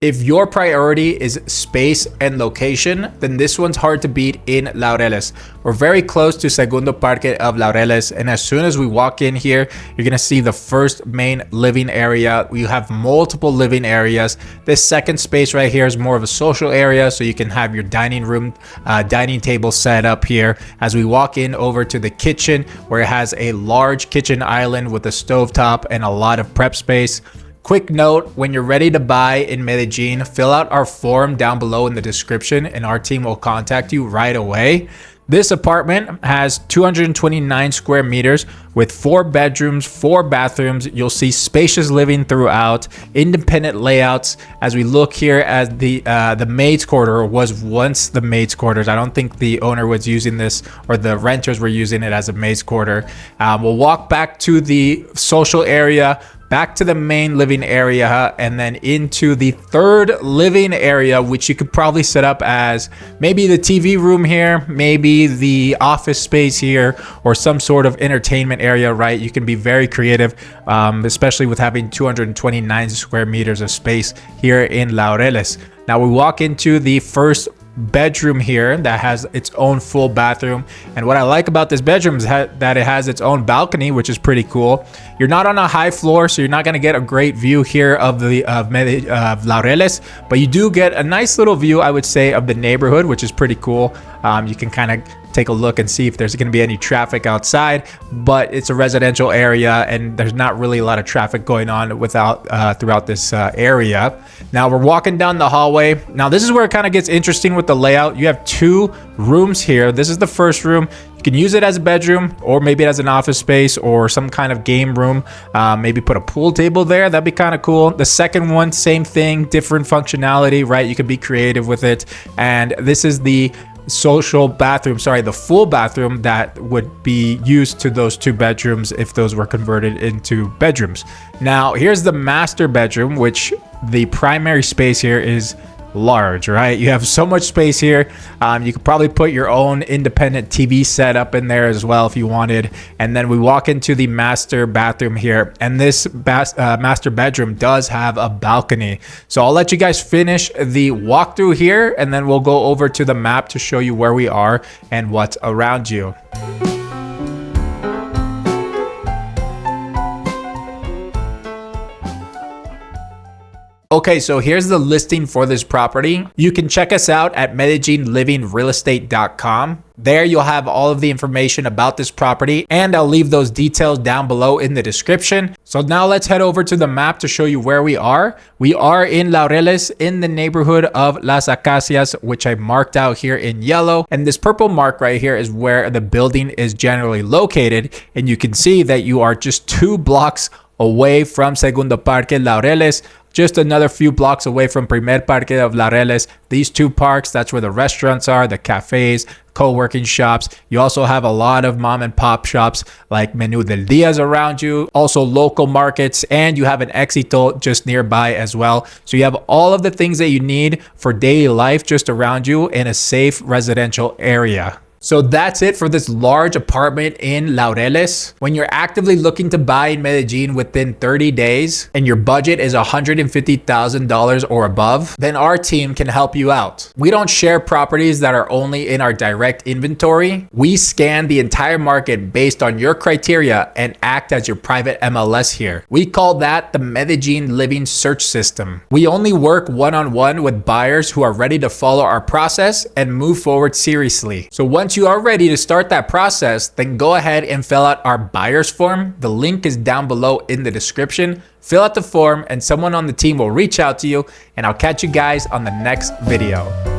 If your priority is space and location, then this one's hard to beat in Laureles. We're very close to Segundo Parque of Laureles, and as soon as we walk in here, you're gonna see the first main living area. We have multiple living areas. This second space right here is more of a social area, so you can have your dining room, dining table set up here. As we walk in over to the kitchen, where it has a large kitchen island with a stovetop and a lot of prep space. Quick note, when you're ready to buy in Medellin, fill out our form down below in the description and our team will contact you right away. This apartment has 229 square meters with 4 bedrooms, 4 bathrooms. You'll see spacious living throughout, independent layouts. As we look here at the maid's quarter, was once the maid's quarters. I don't think the owner was using this, or the renters were using it as a maid's quarter. We'll walk back to the social area, back to the main living area, and then into the third living area, which you could probably set up as maybe the TV room here, maybe the office space here, or some sort of entertainment area, right? You can be very creative, especially with having 229 square meters of space here in Laureles. Now we walk into the first bedroom here that has its own full bathroom, and what I like about this bedroom is that it has its own balcony, which is pretty cool. You're not on a high floor, so you're not going to get a great view here of Laureles, but you do get a nice little view, I would say, of the neighborhood, which is pretty cool. You can kind of take a look and see if there's going to be any traffic outside, but it's a residential area and there's not really a lot of traffic going on throughout this area. Now we're walking down the hallway. Now this is where it kind of gets interesting with the layout. You have 2 rooms here. This is the first room. You can use it as a bedroom, or maybe as an office space, or some kind of game room. Maybe put a pool table there. That'd be kind of cool. The second one, same thing, different functionality, right? You can be creative with it. And this is the social bathroom, the full bathroom that would be used to those 2 bedrooms if those were converted into bedrooms. Now here's the master bedroom, which the primary space here is large, right? You have so much space here. You could probably put your own independent TV set up in there as well if you wanted. And then we walk into the master bathroom here, and this master bedroom does have a balcony. So I'll let you guys finish the walkthrough here, and then we'll go over to the map to show you where we are and what's around you. Okay, so here's the listing for this property. You can check us out at MedellinLivingRealEstate.com. There you'll have all of the information about this property, and I'll leave those details down below in the description. So now let's head over to the map to show you where we are. We are in Laureles, in the neighborhood of Las Acacias, which I marked out here in yellow. And this purple mark right here is where the building is generally located. And you can see that you are just 2 blocks away from Segundo Parque Laureles, just another few blocks away from Primer Parque of Laureles. These 2 parks, that's where the restaurants are, the cafes, co-working shops. You also have a lot of mom and pop shops like Menú del Días around you, also local markets, and you have an Éxito just nearby as well. So you have all of the things that you need for daily life just around you in a safe residential area. So that's it for this large apartment in Laureles. When you're actively looking to buy in Medellin within 30 days and your budget is $150,000 or above, then our team can help you out. We don't share properties that are only in our direct inventory. We scan the entire market based on your criteria and act as your private MLS here. We call that the Medellin Living Search System. We only work one-on-one with buyers who are ready to follow our process and move forward seriously. So once you are ready to start that process, then go ahead and fill out our buyer's form. The link is down below in the description. Fill out the form and someone on the team will reach out to you, and I'll catch you guys on the next video.